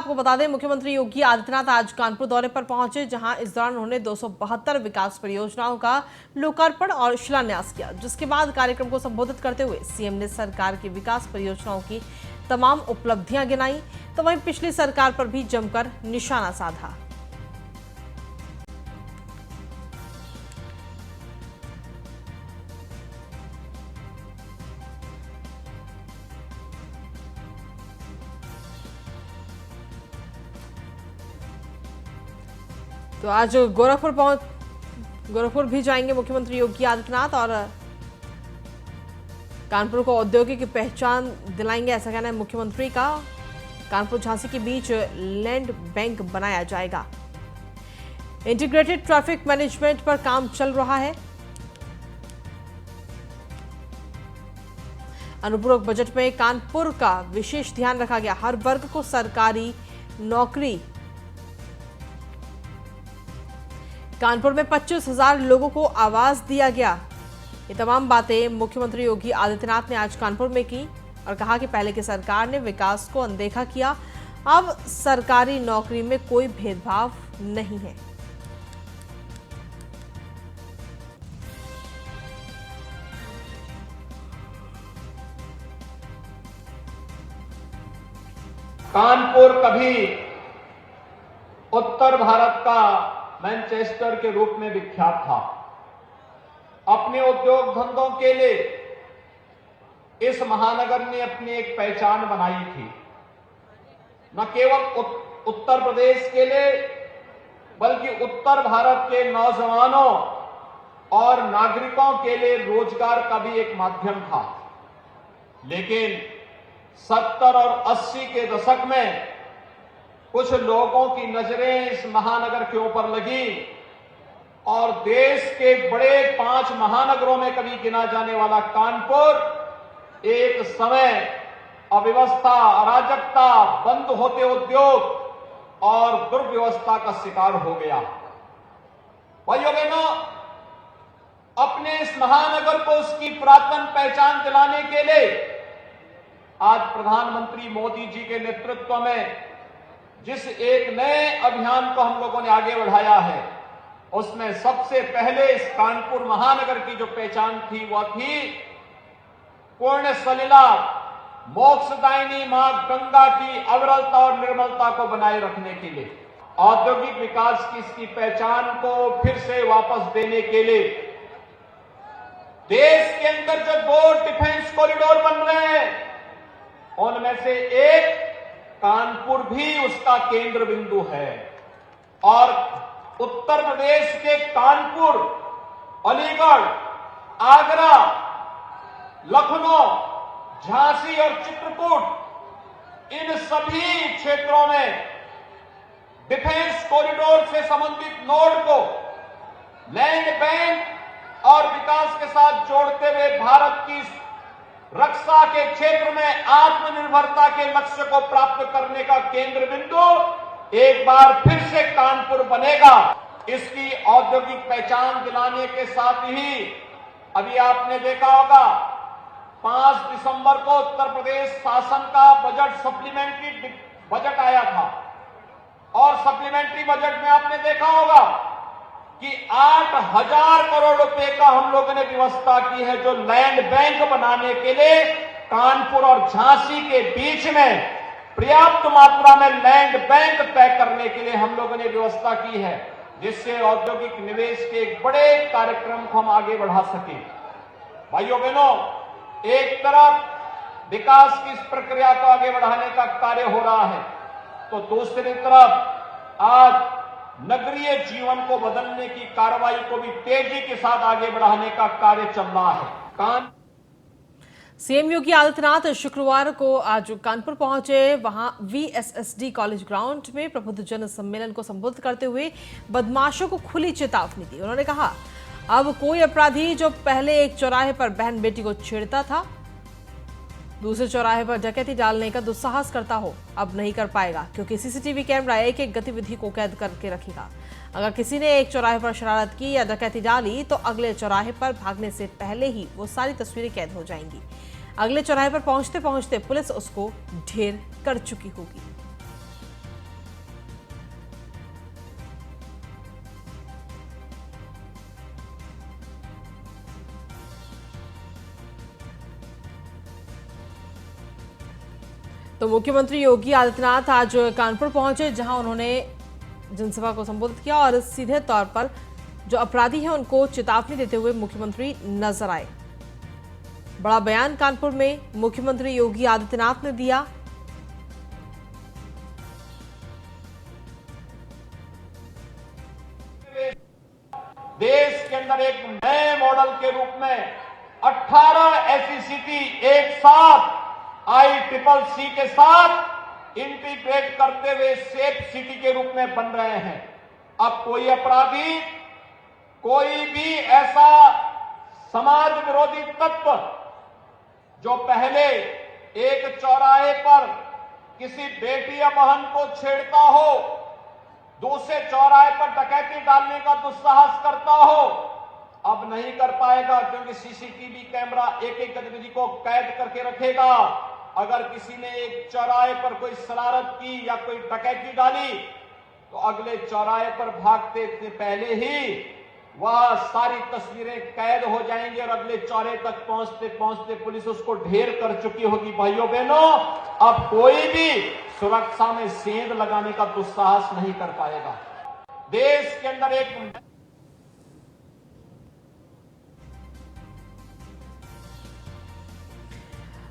आपको बता दें, मुख्यमंत्री योगी आदित्यनाथ आज कानपुर दौरे पर पहुंचे, जहां इस दौरान उन्होंने 272 विकास परियोजनाओं का लोकार्पण और शिलान्यास किया। जिसके बाद कार्यक्रम को संबोधित करते हुए सीएम ने सरकार की विकास परियोजनाओं की तमाम उपलब्धियां गिनाई, तो वहीं पिछली सरकार पर भी जमकर निशाना साधा। तो आज गोरखपुर भी जाएंगे मुख्यमंत्री योगी आदित्यनाथ और कानपुर को औद्योगिक पहचान दिलाएंगे, ऐसा कहना है मुख्यमंत्री का। कानपुर झांसी के बीच लैंड बैंक बनाया जाएगा। इंटीग्रेटेड ट्रैफिक मैनेजमेंट पर काम चल रहा है। अनुपूरक बजट में कानपुर का विशेष ध्यान रखा गया। हर वर्ग को सरकारी नौकरी। कानपुर में 25,000 लोगों को आवास दिया गया। ये तमाम बातें मुख्यमंत्री योगी आदित्यनाथ ने आज कानपुर में की और कहा कि पहले की सरकार ने विकास को अनदेखा किया, अब सरकारी नौकरी में कोई भेदभाव नहीं है। कानपुर कभी उत्तर भारत का मैनचेस्टर के रूप में विख्यात था। अपने उद्योग धंधों के लिए इस महानगर ने अपनी एक पहचान बनाई थी। न केवल उत्तर प्रदेश के लिए बल्कि उत्तर भारत के नौजवानों और नागरिकों के लिए रोजगार का भी एक माध्यम था। लेकिन 70 और 80 के दशक में कुछ लोगों की नजरें इस महानगर के ऊपर लगी और देश के बड़े 5 महानगरों में कभी गिना जाने वाला कानपुर एक समय अव्यवस्था, अराजकता, बंद होते उद्योग और दुर्व्यवस्था का शिकार हो गया। भाइयों बहनों, अपने इस महानगर को उसकी पुरातन पहचान दिलाने के लिए आज प्रधानमंत्री मोदी जी के नेतृत्व में जिस एक नए अभियान को हम लोगों ने आगे बढ़ाया है, उसमें सबसे पहले इस कानपुर महानगर की जो पहचान थी वह थी पुण्य सलिला मोक्षदायिनी मां गंगा की अविरलता और निर्मलता को बनाए रखने के लिए, औद्योगिक विकास की इसकी पहचान को फिर से वापस देने के लिए देश के अंदर जो 2 डिफेंस कॉरिडोर बन रहे हैं उनमें से एक कानपुर भी उसका केंद्र बिंदु है। और उत्तर प्रदेश के कानपुर, अलीगढ़, आगरा, लखनऊ, झांसी और चित्रकूट, इन सभी क्षेत्रों में डिफेंस कॉरिडोर से संबंधित नोड को लैंड बैंक और विकास के साथ जोड़ते हुए भारत की रक्षा के क्षेत्र में आत्मनिर्भरता के लक्ष्य को प्राप्त करने का केंद्र बिंदु एक बार फिर से कानपुर बनेगा। इसकी औद्योगिक पहचान दिलाने के साथ ही अभी आपने देखा होगा 5 दिसंबर को उत्तर प्रदेश शासन का बजट सप्लीमेंट्री बजट आया था और सप्लीमेंट्री बजट में आपने देखा होगा कि 8,000 करोड़ रुपए का हम लोगों ने व्यवस्था की है जो लैंड बैंक बनाने के लिए कानपुर और झांसी के बीच में पर्याप्त मात्रा में लैंड बैंक तय करने के लिए हम लोगों ने व्यवस्था की है, जिससे औद्योगिक निवेश के एक बड़े कार्यक्रम को हम आगे बढ़ा सके। भाइयों बहनों, एक तरफ विकास की इस प्रक्रिया को आगे बढ़ाने का कार्य हो रहा है, तो दूसरी तरफ आज नगरीय जीवन को बदलने की कार्रवाई को भी तेजी के साथ आगे बढ़ाने का कार्य चल रहा है। सीएम योगी आदित्यनाथ शुक्रवार को आज कानपुर पहुंचे। वहां वीएसएसडी कॉलेज ग्राउंड में प्रबुद्ध जन सम्मेलन को संबोधित करते हुए बदमाशों को खुली चेतावनी दी। उन्होंने कहा, अब कोई अपराधी जो पहले एक चौराहे पर बहन बेटी को छेड़ता था, दूसरे चौराहे पर डकैती डालने का दुस्साहस करता हो, अब नहीं कर पाएगा, क्योंकि सीसीटीवी कैमरा एक एक गतिविधि को कैद करके रखेगा। अगर किसी ने एक चौराहे पर शरारत की या डकैती डाली तो अगले चौराहे पर भागने से पहले ही वो सारी तस्वीरें कैद हो जाएंगी। अगले चौराहे पर पहुंचते पहुंचते पुलिस उसको ढेर कर चुकी होगी। तो मुख्यमंत्री योगी आदित्यनाथ आज कानपुर पहुंचे, जहां उन्होंने जनसभा को संबोधित किया और सीधे तौर पर जो अपराधी हैं उनको चेतावनी देते हुए मुख्यमंत्री नजर आए। बड़ा बयान कानपुर में मुख्यमंत्री योगी आदित्यनाथ ने दिया। देश के अंदर एक नए मॉडल के रूप में 18 ऐसी सिटी एक साथ ICCC के साथ इंटीग्रेट करते हुए सेफ सिटी के रूप में बन रहे हैं। अब कोई अपराधी, कोई भी ऐसा समाज विरोधी तत्व जो पहले एक चौराहे पर किसी बेटी या बहन को छेड़ता हो, दूसरे चौराहे पर डकैती डालने का दुस्साहस करता हो, अब नहीं कर पाएगा, क्योंकि सीसीटीवी कैमरा एक एक गतिविधि को कैद करके रखेगा। अगर किसी ने एक चौराहे पर कोई शरारत की या कोई डकैती डाली तो अगले चौराहे पर भागते से पहले ही वह सारी तस्वीरें कैद हो जाएंगी और अगले चौराहे तक पहुंचते पहुंचते पुलिस उसको ढेर कर चुकी होगी। भाइयों बहनों, अब कोई भी सुरक्षा में सेंध लगाने का दुस्साहस नहीं कर पाएगा। देश के अंदर एक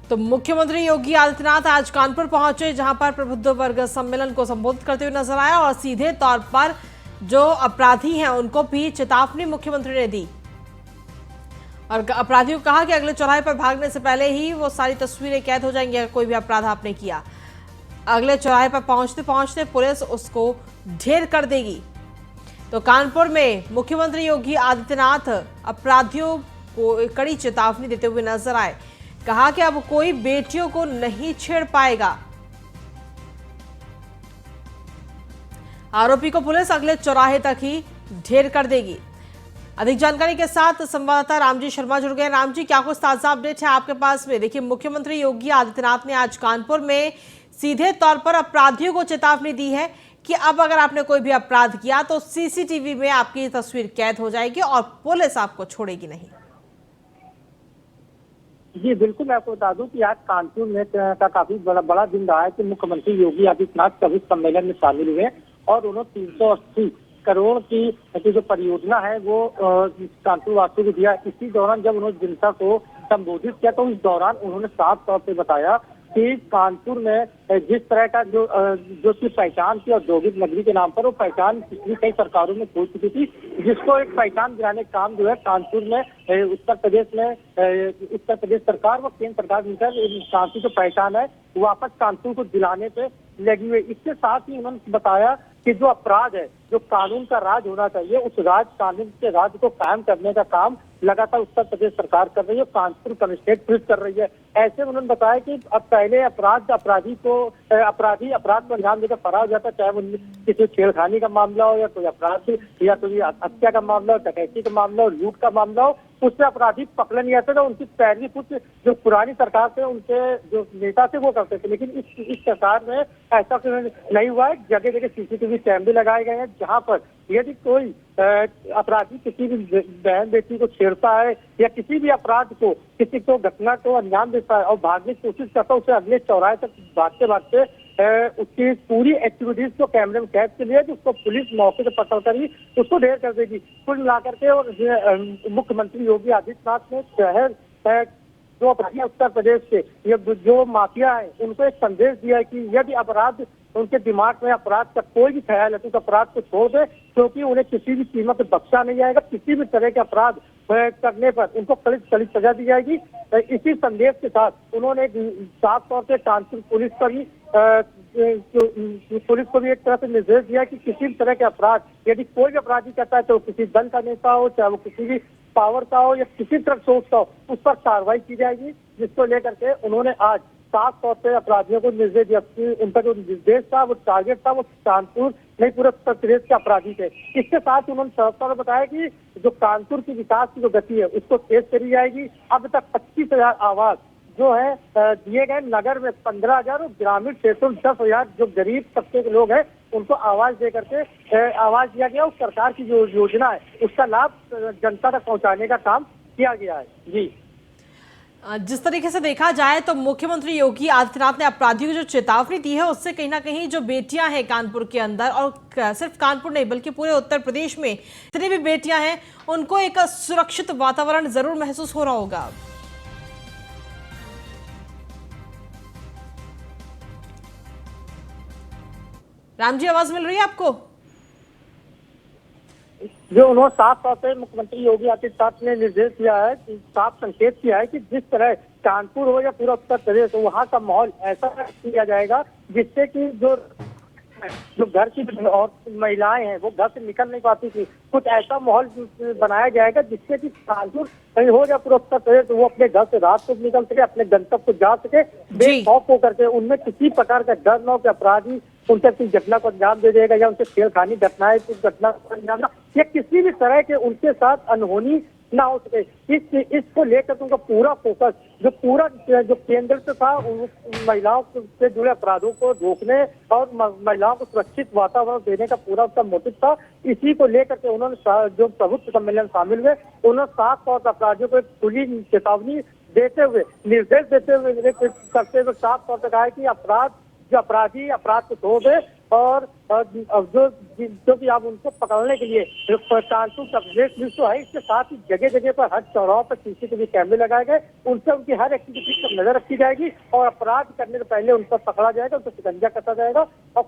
तो मुख्यमंत्री योगी आदित्यनाथ आज कानपुर पहुंचे, जहां पर प्रबुद्ध वर्ग सम्मेलन को संबोधित करते हुए नजर आया और सीधे तौर पर जो अपराधी हैं उनको भी चेतावनी मुख्यमंत्री ने दी और अपराधियों को कहा कि अगले चौराहे पर भागने से पहले ही वो सारी तस्वीरें कैद हो जाएंगी अगर कोई भी अपराध आपने किया। अगले चौराहे पर पहुंचते पहुंचते पुलिस उसको ढेर कर देगी। तो कानपुर में मुख्यमंत्री योगी आदित्यनाथ अपराधियों को कड़ी चेतावनी देते हुए नजर आए। कहा कि अब कोई बेटियों को नहीं छेड़ पाएगा। आरोपी को पुलिस अगले चौराहे तक ही ढेर कर देगी। अधिक जानकारी के साथ संवाददाता रामजी शर्मा जुड़ गए। रामजी, क्या कुछ ताजा अपडेट है आपके पास में? देखिए, मुख्यमंत्री योगी आदित्यनाथ ने आज कानपुर में सीधे तौर पर अपराधियों को चेतावनी दी है कि अब अगर आपने कोई भी अपराध किया तो सीसीटीवी में आपकी तस्वीर कैद हो जाएगी और पुलिस आपको छोड़ेगी नहीं। जी बिल्कुल, मैं आपको बता दूं कि आज कानपुर में का काफी बड़ा दिन रहा है कि मुख्यमंत्री योगी आदित्यनाथ कभी सम्मेलन में शामिल हुए और उन्होंने 380 करोड़ की जो परियोजना है वो कानपुर वासियों को दिया। इसी दौरान जब उन्होंने जनता को संबोधित किया तो उस दौरान उन्होंने साफ तौर पे बताया कि कानपुर में जिस तरह का जो की पहचान थी औद्योगिक नगरी के नाम पर, वो पहचान पिछली कई सरकारों में हो चुकी थी, जिसको एक पहचान दिलाने का काम जो है कानपुर में उत्तर प्रदेश सरकार व केंद्र सरकार मिलकर कानपुर की पहचान है वापस कानपुर को दिलाने पे लगी हुई। इसके साथ ही उन्होंने बताया कि जो अपराध है, जो कानून का राज होना चाहिए, उस कानून के राज को कायम करने का काम लगातार उत्तर प्रदेश सरकार कर रही है, कानपुर कमिश्नरेट पुलिस कर रही है। ऐसे उन्होंने बताया कि अब पहले अपराधी अपराध को अंजाम देकर फरार हो जाता, चाहे वो किसी छेड़खानी का मामला हो या कोई अपराध या कोई हत्या का मामला हो, डकैती का मामला हो, लूट का मामला हो, उससे अपराधी पकड़े नहीं आते थे। उनकी पैरवी कुछ जो पुरानी सरकार थे, उनके जो नेता थे वो करते थे, लेकिन इस सरकार में ऐसा नहीं हुआ है। जगह जगह सीसीटीवी कैमरे लगाए गए हैं, जहां पर यदि कोई अपराधी किसी भी बहन बेटी को छेड़ता है या किसी भी अपराध को, किसी को घटना को अंजाम देता है और भागने की कोशिश करता है, उसे अगले चौराहे तक भागते भागते उसकी पूरी एक्टिविटीज को कैमरे में कैद के लिए उसको पुलिस मौके से पकड़ कर ही उसको ढेर कर देगी। कुल मिलाकर के और मुख्यमंत्री योगी आदित्यनाथ ने शहर जो अपराधी उत्तर प्रदेश के ये जो माफिया है उनको एक संदेश दिया है कि यदि अपराध उनके दिमाग में अपराध का कोई भी ख्याल है तो उस अपराध को छोड़ दे, क्योंकि उन्हें किसी भी कीमत पर बख्शा नहीं जाएगा। किसी भी तरह के अपराध करने पर उनको कड़ी सजा दी जाएगी। इसी संदेश के साथ उन्होंने साफ तौर से कानपुर पुलिस पर ही पुलिस को भी एक तरह से निर्देश दिया कि किसी भी तरह के अपराध यदि कोई भी अपराधी करता है, तो किसी दल का नेता हो, चाहे वो किसी भी पावर का हो या किसी तरह सोच का हो, उस पर कार्रवाई की जाएगी। जिसको लेकर के उन्होंने आज साफ तौर पर अपराधियों को निर्देश दिया। उनका जो निर्देश था, वो टारगेट था, वो कानपुर नहीं पूरे उत्तर प्रदेश के अपराधी थे। इसके साथ उन्होंने साफ तौर पर बताया कि जो कानपुर की विकास की जो गति है उसको तेज करी जाएगी। अब तक 25,000 आवास जो है दिए गए, नगर में 15,000 और ग्रामीण क्षेत्रों में 10,000 जो गरीब तबके के लोग हैं उनको आवाज दे करके आवाज दिया गया। उस सरकार की जो योजना है उसका लाभ जनता तक पहुंचाने का काम किया गया है। जी जिस तरीके से देखा जाए तो मुख्यमंत्री योगी आदित्यनाथ ने अपराधियों को जो चेतावनी दी है उससे कहीं ना कहीं जो बेटियां हैं कानपुर के अंदर, और सिर्फ कानपुर नहीं बल्कि पूरे उत्तर प्रदेश में जितनी भी बेटियां हैं उनको एक सुरक्षित वातावरण जरूर महसूस हो रहा होगा। राम जी, आवाज मिल रही है आपको? जो उन्होंने साफ तौर पे मुख्यमंत्री योगी आदित्यनाथ ने निर्देश दिया है, कि साफ संकेत किया है कि जिस तरह कानपुर हो या पूरा उत्तर प्रदेश हो, वहाँ का माहौल ऐसा किया जाएगा जिससे कि जो घर की और महिलाएं हैं वो घर से निकल नहीं पाती थी, कुछ ऐसा माहौल बनाया जाएगा जिससे कि कानपुर कहीं हो या पूरा उत्तर प्रदेश तो वो अपने घर से रात को निकल सके, अपने गंतव्य को जा सके बेखौफ होकर के, उनमें किसी प्रकार का डर न हो कि अपराधी उनसे किसी घटना को अंजाम दे देगा या उनसे छेड़खानी घटनाएं कुछ घटना को अंजाम या किसी भी तरह के उनके साथ अनहोनी ना हो सके। इसको लेकर उनका पूरा फोकस जो केंद्र से था महिलाओं से जुड़े अपराधों को रोकने और महिलाओं को सुरक्षित वातावरण देने का पूरा उसका मोटिव था। इसी को लेकर के उन्होंने जो प्रभुत्व सम्मेलन शामिल हुए उन्होंने साफ तौर पर अपराधियों को खुली चेतावनी देते हुए निर्देश देते हुए करते हुए साफ तौर पर कहा है कि अपराधी अपराध को छोड़ दे और जो भी आप उनको पकड़ने के लिए कानपुर पुलिस तो है, इसके साथ ही जगह जगह पर हर चौराहों पर सीसीटीवी कैमरे लगाए गए, उनसे उनकी हर एक्टिविटी पर नजर रखी जाएगी और अपराध करने से पहले उन पर पकड़ा जाएगा, उन पर शिकंजा कसा जाएगा और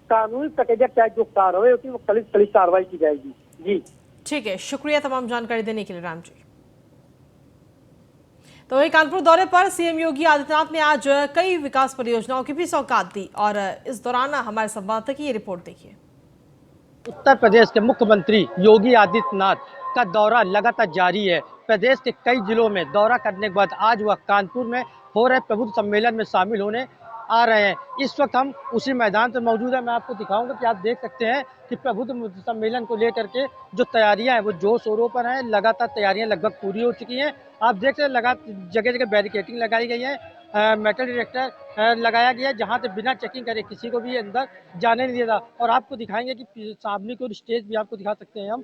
कानूनी प्रक्रिया क्या जो कार्रवाई होती है वो कड़ी कार्रवाई की जाएगी। जी ठीक है, शुक्रिया तमाम जानकारी देने के लिए राम जी। तो वही कानपुर दौरे पर सीएम योगी आदित्यनाथ ने आज कई विकास परियोजनाओं की भी सौगात दी और इस दौरान हमारे संवाददाता की ये रिपोर्ट देखिए। उत्तर प्रदेश के मुख्यमंत्री योगी आदित्यनाथ का दौरा लगातार जारी है। प्रदेश के कई जिलों में दौरा करने के बाद आज वह कानपुर में हो रहे प्रबुद्ध सम्मेलन में शामिल होने आ रहे हैं। इस वक्त हम उसी मैदान पर मौजूद है। मैं आपको दिखाऊंगा कि आप देख सकते हैं कि प्रबुद्ध सम्मेलन को लेकर के जो तैयारियां हैं वो जोर शोरों पर हैं। लगातार तैयारियां लगभग पूरी हो चुकी हैं। आप देख रहे हैं लगातार जगह जगह बैरिकेडिंग लगाई गई है, मेटल डिटेक्टर लगाया गया है जहां से बिना चेकिंग करे किसी को भी अंदर जाने नहीं देता। और आपको दिखाएंगे कि सामने की ओर स्टेज भी आपको दिखा सकते हैं हम,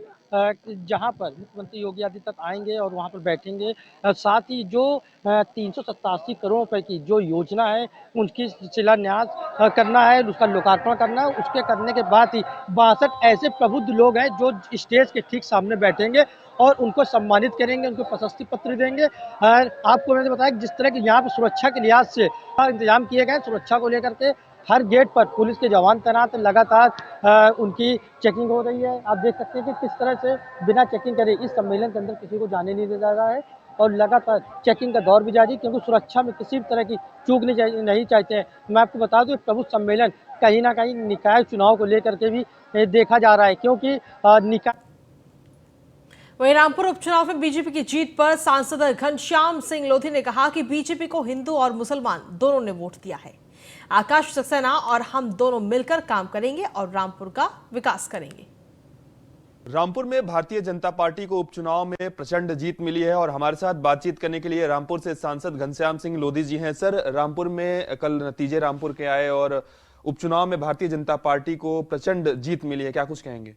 जहां पर मुख्यमंत्री योगी आदित्यनाथ आएंगे और वहां पर बैठेंगे। साथ ही जो 387 करोड़ रुपए की जो योजना है उनकी शिलान्यास करना है, उसका लोकार्पण करना है। उसके करने के बाद ही 62 ऐसे प्रबुद्ध लोग हैं जो स्टेज के ठीक सामने बैठेंगे और उनको सम्मानित करेंगे, उनको प्रशस्ति पत्र देंगे। आपको मैंने बताया कि जिस तरह की यहाँ पर सुरक्षा के लिहाज से इंतजाम किए गए, सुरक्षा को लेकर के हर गेट पर पुलिस के जवान तैनात, लगातार उनकी चेकिंग हो रही है। आप देख सकते हैं कि किस तरह से बिना चेकिंग करे इस सम्मेलन के अंदर किसी को जाने नहीं दिया जा रहा है और लगातार चेकिंग का दौर भी जारी, क्योंकि सुरक्षा में किसी भी तरह की चूक नहीं चाहते हैं। मैं आपको बता दूं प्रबुद्ध सम्मेलन कहीं ना कहीं निकाय चुनाव को लेकर के भी देखा जा रहा है, क्योंकि निकाय। वहीं रामपुर उपचुनाव में बीजेपी की जीत पर सांसद घनश्याम सिंह लोधी ने कहा कि बीजेपी को हिंदू और मुसलमान दोनों ने वोट दिया है। आकाश सक्सेना और हम दोनों मिलकर काम करेंगे और रामपुर का विकास करेंगे। रामपुर में भारतीय जनता पार्टी को उपचुनाव में प्रचंड जीत मिली है और हमारे साथ बातचीत करने के लिए रामपुर से सांसद घनश्याम सिंह लोधी जी हैं। सर, रामपुर में कल नतीजे रामपुर के आए और उपचुनाव में भारतीय जनता पार्टी को प्रचंड जीत मिली है, क्या कुछ कहेंगे?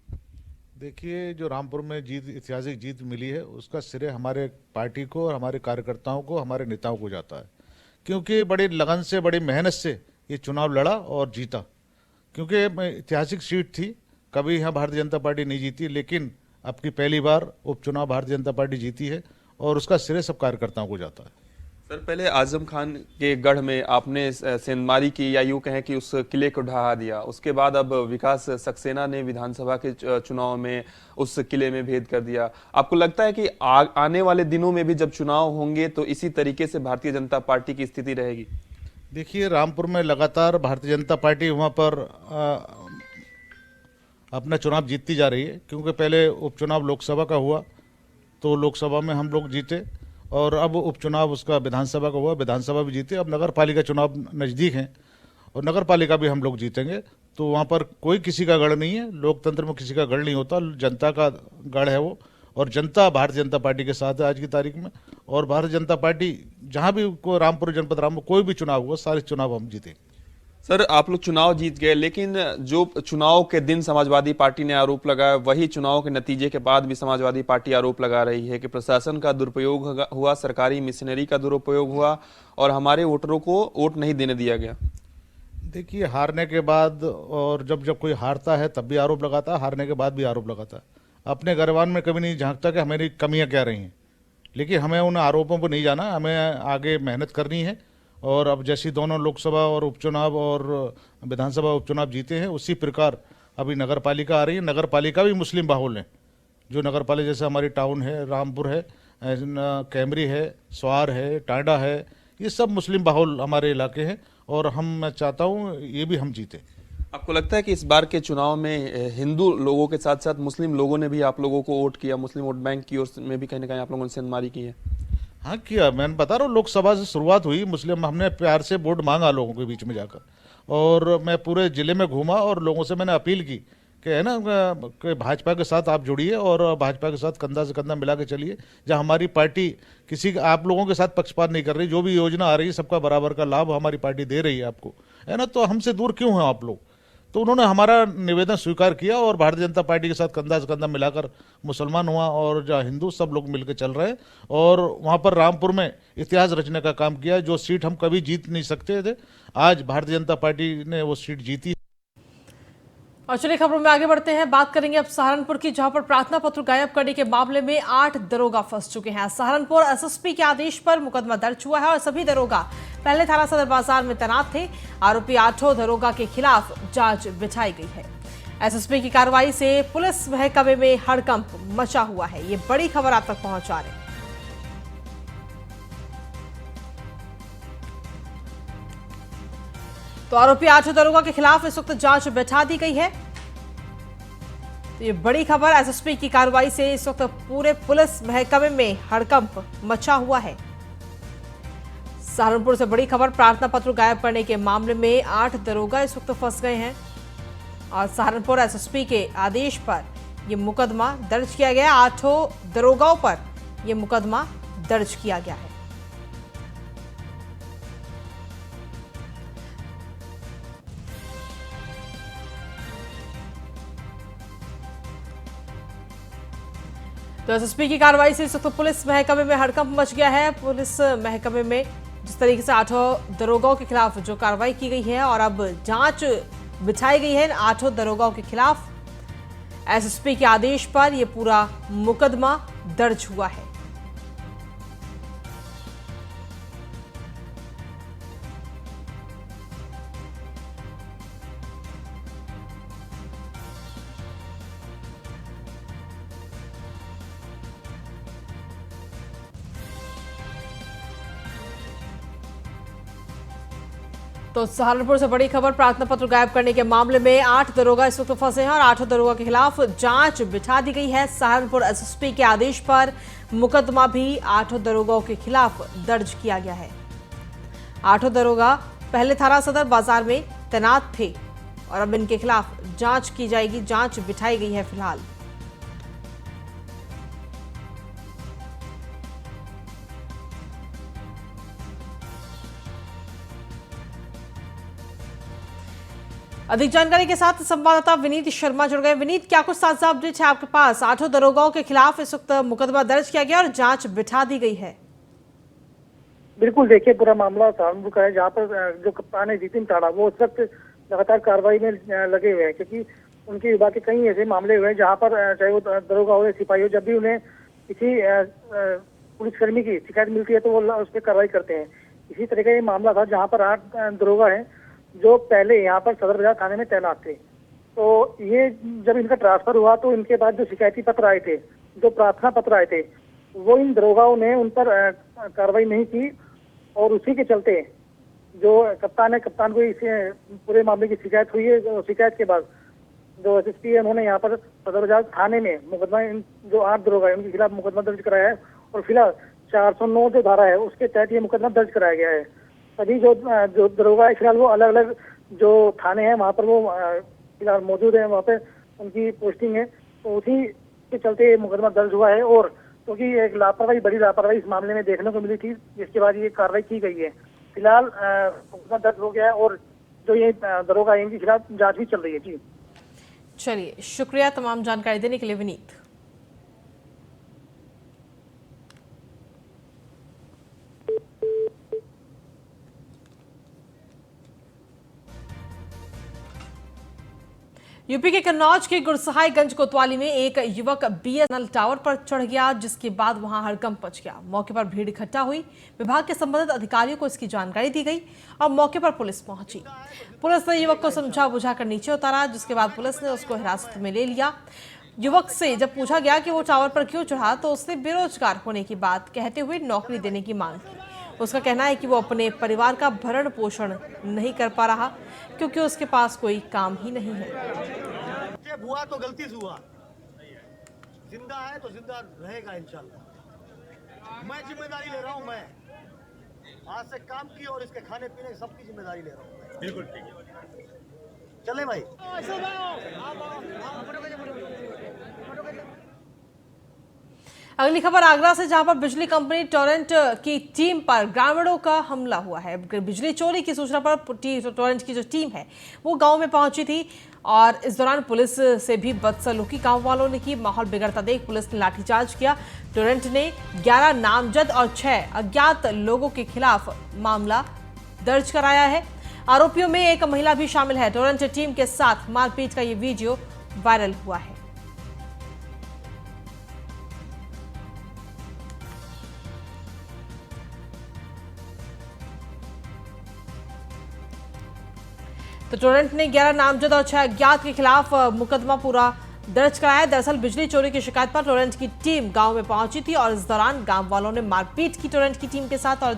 देखिए, जो रामपुर में ऐतिहासिक जीत मिली है उसका श्रेय हमारे पार्टी को और हमारे कार्यकर्ताओं को, हमारे नेताओं को जाता है, क्योंकि बड़ी लगन से, बड़ी मेहनत से ये चुनाव लड़ा और जीता। क्योंकि ऐतिहासिक सीट थी, कभी यहाँ भारतीय जनता पार्टी नहीं जीती, लेकिन अब की पहली बार उपचुनाव भारतीय जनता पार्टी जीती है और उसका श्रेय सब कार्यकर्ताओं को जाता है। सर, पहले आजम खान के गढ़ में आपने सेंधमारी की, या यूं कहें कि उस किले को ढहा दिया। उसके बाद अब विकास सक्सेना ने विधानसभा के चुनाव में उस किले में भेद कर दिया। आपको लगता है कि आने वाले दिनों में भी जब चुनाव होंगे तो इसी तरीके से भारतीय जनता पार्टी की स्थिति रहेगी? देखिए, रामपुर में लगातार भारतीय जनता पार्टी वहाँ पर अपना चुनाव जीतती जा रही है, क्योंकि पहले उपचुनाव लोकसभा का हुआ तो लोकसभा में हम लोग जीते और अब उपचुनाव उसका विधानसभा का हुआ, विधानसभा भी जीते। अब नगर पालिका चुनाव नज़दीक हैं और नगर पालिका भी हम लोग जीतेंगे। तो वहाँ पर कोई किसी का गढ़ नहीं है, लोकतंत्र में किसी का गढ़ नहीं होता, जनता का गढ़ है वो, और जनता भारतीय जनता पार्टी के साथ है आज की तारीख में। और भारतीय जनता पार्टी जहाँ भी रामपुर जनपद रामपुर कोई भी चुनाव हुआ, सारे चुनाव हम जीतेंगे। सर, आप लोग चुनाव जीत गए, लेकिन जो चुनाव के दिन समाजवादी पार्टी ने आरोप लगाया, वही चुनाव के नतीजे के बाद भी समाजवादी पार्टी आरोप लगा रही है कि प्रशासन का दुरुपयोग हुआ, सरकारी मशीनरी का दुरुपयोग हुआ और हमारे वोटरों को वोट नहीं देने दिया गया। देखिए, हारने के बाद और जब जब कोई हारता है तब भी आरोप लगाता है, हारने के बाद भी आरोप लगाता है। अपने गर्वान में कभी नहीं झांकता कि हमारी कमियां क्या रही हैं। लेकिन हमें उन आरोपों पर नहीं जाना, हमें आगे मेहनत करनी है। और अब जैसी दोनों लोकसभा और उपचुनाव और विधानसभा उपचुनाव जीते हैं, उसी प्रकार अभी नगर पालिका आ रही है। नगर पालिका भी मुस्लिम बाहुल है। जो नगर पालिका जैसे हमारी टाउन है, रामपुर है, कैमरी है, स्वार है, टांडा है, ये सब मुस्लिम बाहुल हमारे इलाके हैं। और मैं चाहता हूँ ये भी हम जीते। आपको लगता है कि इस बार के चुनाव में हिंदू लोगों के साथ साथ मुस्लिम लोगों ने भी आप लोगों को वोट किया, मुस्लिम वोट बैंक की ओर में भी कहीं ना कहीं आप लोगों ने सेंधमारी की है? हाँ किया, मैं बता रहा हूँ, लोकसभा से शुरुआत हुई, मुस्लिम हमने प्यार से वोट मांगा लोगों के बीच में जाकर। और मैं पूरे जिले में घूमा और लोगों से मैंने अपील की कि है ना कि भाजपा के साथ आप जुड़िए और भाजपा के साथ कंधा से कंधा मिला के चलिए। जहाँ हमारी पार्टी किसी आप लोगों के साथ पक्षपात नहीं कर रही, जो भी योजना आ रही है सबका बराबर का लाभ हमारी पार्टी दे रही है आपको, है ना, तो हमसे दूर क्यों हैं आप लोग? तो उन्होंने हमारा निवेदन स्वीकार किया और भारतीय जनता पार्टी के साथ कंधा से कंधा मिलाकर मुसलमान हुआ और जो हिंदू सब लोग मिलकर चल रहे हैं। और वहाँ पर रामपुर में इतिहास रचने का काम किया। जो सीट हम कभी जीत नहीं सकते थे, आज भारतीय जनता पार्टी ने वो सीट जीती। और चलिए खबरों में आगे बढ़ते हैं। बात करेंगे अब सहारनपुर की, जहां पर प्रार्थना पत्र गायब करने के मामले में 8 दरोगा फंस चुके हैं। सहारनपुर एसएसपी के आदेश पर मुकदमा दर्ज हुआ है और सभी दरोगा पहले थाना सदर बाजार में तैनात थे। आरोपी 8 दरोगा के खिलाफ जांच बिठाई गई है। एसएसपी की कार्रवाई से पुलिस महकमे में हड़कंप मचा हुआ है। ये बड़ी खबर आप तक पहुंचा रहे हैं। तो आरोपी 8 दरोगा के खिलाफ इस वक्त जांच बैठा दी गई है। तो ये बड़ी खबर, एसएसपी की कार्रवाई से इस वक्त पूरे पुलिस महकमे में हड़कंप मचा हुआ है। सहारनपुर से बड़ी खबर, प्रार्थना पत्र गायब करने के मामले में 8 दरोगा इस वक्त फंस गए हैं और सहारनपुर एसएसपी के आदेश पर यह मुकदमा दर्ज किया गया। 8 दरोगाओं पर यह मुकदमा दर्ज किया गया है। तो एसएसपी की कार्रवाई से इस वक्त पुलिस महकमे में हड़कंप मच गया है। पुलिस महकमे में जिस तरीके से 8 दरोगाओं के खिलाफ जो कार्रवाई की गई है और अब जांच बिछाई गई है 8 दरोगाओं के खिलाफ, एसएसपी के आदेश पर यह पूरा मुकदमा दर्ज हुआ है। तो सहारनपुर से बड़ी खबर, प्रार्थना पत्र गायब करने के मामले में 8 दरोगा इस वक्त फंसे हैं और 8 दरोगा के खिलाफ जांच बिठा दी गई है। सहारनपुर एसएसपी के आदेश पर मुकदमा भी 8 दरोगाओं के खिलाफ दर्ज किया गया है। 8 दरोगा पहले थाना सदर बाजार में तैनात थे और अब इनके खिलाफ जांच की जाएगी। जांच बिठाई गई है फिलहाल। अधिक जानकारी के साथ संवाददाता विनीत शर्मा जुड़ गए। विनीत, क्या कुछ ताजा अपडेट है आपके पास? 8 दरोगाओं के खिलाफ इस वक्त मुकदमा दर्ज किया गया और जांच बिठा दी गई है। बिल्कुल, देखिए पूरा मामला सहारनपुर का है, जहाँ पर जो कप्तान है जितिन टाड़ा, वो उस वक्त लगातार कार्रवाई में लगे हुए हैं, क्योंकि उनके विभाग के कई ऐसे मामले हुए हैं जहाँ पर चाहे वो दरोगा हो या सिपाही हो, जब भी उन्हें किसी पुलिसकर्मी की शिकायत मिलती है तो वो उस पर कार्रवाई करते हैं। इसी तरह का ये मामला था जहाँ पर 8 दरोगा है जो पहले यहाँ पर सदर बाजार थाने में तैनात थे। तो ये जब इनका ट्रांसफर हुआ तो इनके बाद जो शिकायती पत्र आए थे, जो प्रार्थना पत्र आए थे, वो इन दरोगाओं ने उन पर कार्रवाई नहीं की और उसी के चलते जो कप्तान है, कप्तान को इस पूरे मामले की शिकायत हुई है। शिकायत के बाद जो एसएसपी है उन्होंने यहाँ पर सदर बाजार थाने में मुकदमा, जो 8 दरोगा है उनके खिलाफ मुकदमा दर्ज कराया है और फिलहाल 409 जो धारा है उसके तहत ये मुकदमा दर्ज कराया गया है। सभी जो दरोगा है फिलहाल वो अलग अलग जो थाने हैं वहाँ पर वो फिलहाल मौजूद है, वहाँ पे उनकी पोस्टिंग है। तो उसी के चलते मुकदमा दर्ज हुआ है और क्योंकि एक लापरवाही, बड़ी लापरवाही इस मामले में देखने को मिली थी, जिसके बाद ये कार्रवाई की गई है। फिलहाल मुकदमा दर्ज हो गया है और जो ये दरोगा है इनके खिलाफ जांच भी चल रही है जी। चलिए, शुक्रिया तमाम जानकारी देने के लिए विनीत। यूपी के कन्नौज के गुरसहायगंज कोतवाली में एक युवक बीएसएनएल टावर पर चढ़ गया, जिसके बाद वहां हड़कंप मच गया। मौके पर भीड़ इकट्ठा हुई। विभाग के संबंधित अधिकारियों को इसकी जानकारी दी गई और मौके पर पुलिस पहुंची। पुलिस ने युवक को समझा बुझाकर नीचे उतारा, जिसके बाद पुलिस ने उसको हिरासत में ले लिया। युवक से जब पूछा गया कि वो टावर पर क्यों चढ़ा, तो उसने बेरोजगार होने की बात कहते हुए नौकरी देने की मांग की। उसका कहना है कि वो अपने परिवार का भरण पोषण नहीं कर पा रहा, क्योंकि उसके पास कोई काम ही नहीं है। हुआ तो गलती से हुआ, जिंदा है तो जिंदा रहेगा इंशाल्लाह। मैं जिम्मेदारी ले रहा हूं, मैं आज से काम की और इसके खाने पीने सबकी जिम्मेदारी ले रहा हूं। बिल्कुल ठीक है, चले भाई। अगली खबर आगरा से, जहां पर बिजली कंपनी टोरेंट की टीम पर ग्रामीणों का हमला हुआ है। बिजली चोरी की सूचना पर टोरेंट की जो टीम है वो गांव में पहुंची थी और इस दौरान पुलिस से भी बदसलूकी गांव वालों ने की। माहौल बिगड़ता देख पुलिस ने लाठीचार्ज किया। टोरेंट ने 11 नामजद और 6 अज्ञात लोगों के खिलाफ मामला दर्ज कराया है। आरोपियों में एक महिला भी शामिल है। टोरेंट टीम के साथ मारपीट का ये वीडियो वायरल हुआ है। तो टोरेंट ने 11 नामजद और 6 अज्ञात के खिलाफ मुकदमा पूरा दर्ज कराया। दरअसल बिजली चोरी की शिकायत पर टोरेंट की टीम गांव में पहुंची थी और इस दौरान गांव वालों ने मारपीट की टोरेंट की टीम के साथ। और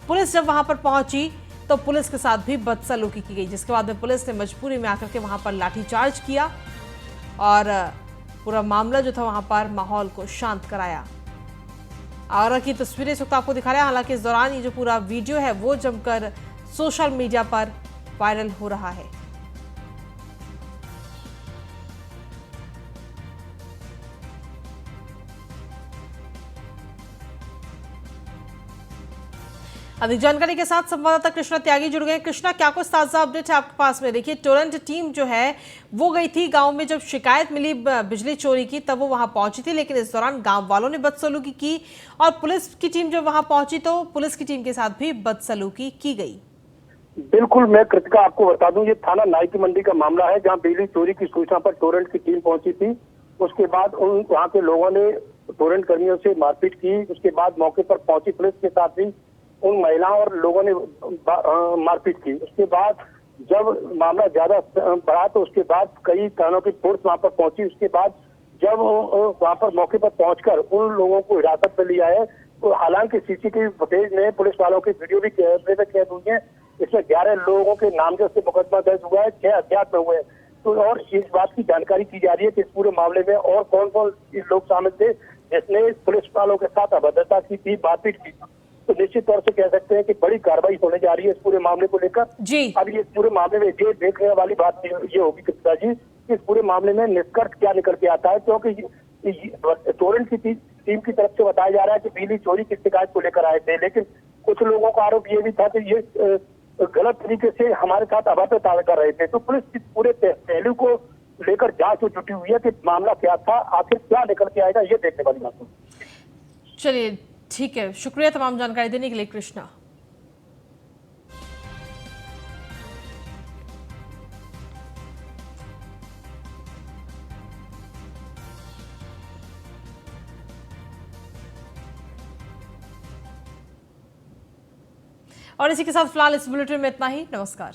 पुलिस जब वहां पर पहुंची तो पुलिस के साथ भी बदसलूकी की गई, जिसके बाद में पुलिस ने मजबूरी में आकर के वहां पर लाठीचार्ज किया और पूरा मामला जो था वहां पर माहौल को शांत कराया। आगरा की तस्वीरें इस वक्त आपको दिखा रहे हैं। हालांकि इस दौरान ये जो पूरा वीडियो है वो जमकर सोशल मीडिया पर वायरल हो रहा है। अधिक जानकारी के साथ संवाददाता कृष्णा त्यागी जुड़ गए। कृष्णा, क्या कुछ ताजा अपडेट है आपके पास में? देखिए, टोरेंट टीम जो है वो गई थी गांव में, जब शिकायत मिली बिजली चोरी की तब वो वहां पहुंची थी, लेकिन इस दौरान गांव वालों ने बदसलूकी की और पुलिस की टीम जब वहां पहुंची तो पुलिस की टीम के साथ भी बदसलूकी की गई। बिल्कुल, मैं कृतिका आपको बता दूं, ये थाना नाई की मंडी का मामला है, जहां बिजली चोरी की सूचना पर टोरेंट की टीम पहुंची थी। उसके बाद उन वहां के लोगों ने टोरेंट कर्मियों से मारपीट की। उसके बाद मौके पर पहुंची पुलिस के साथ भी उन महिलाओं और लोगों ने मारपीट की। उसके बाद जब मामला ज्यादा बढ़ा तो उसके बाद कई थानों की फोर्स वहां पर पहुंची। उसके बाद जब वहां पर मौके पर पहुंचकर उन लोगों को हिरासत में लिया है, तो हालांकि सीसीटीवी फुटेज में पुलिस वालों की वीडियो भी कैमरे में कैद हुई है। इसमें 11 लोगों के नामजद से मुकदमा दर्ज हुआ है, 6 अज्ञात में हुए हैं। तो और इस बात की जानकारी की जा रही है कि इस पूरे मामले में और कौन कौन लोग शामिल थे जिसने पुलिस वालों के साथ अभद्रता की थी, मारपीट की। तो निश्चित तौर से कह सकते हैं कि बड़ी कार्रवाई होने जा रही है इस पूरे मामले को लेकर जी। अब ये पूरे मामले में ये देखने वाली बात ये होगी कृष्णा जी, इस पूरे मामले में निष्कर्ष क्या निकल के आता है, क्योंकि टोरेंट की टीम की तरफ से बताया जा रहा है कि बिजली चोरी की शिकायत को लेकर आए थे, लेकिन कुछ लोगों का आरोप ये भी था कि ये गलत तरीके से हमारे साथ अभद्रता कर रहे थे। तो पुलिस इस पूरे पहलू को लेकर जांच जुटी हुई है कि मामला क्या था, आखिर क्या निकल के आएगा, ये देखने वाली बात है। चलिए, ठीक है, शुक्रिया तमाम जानकारी देने के लिए कृष्णा। और इसी के साथ फिलहाल इस बुलेटिन में इतना ही। नमस्कार।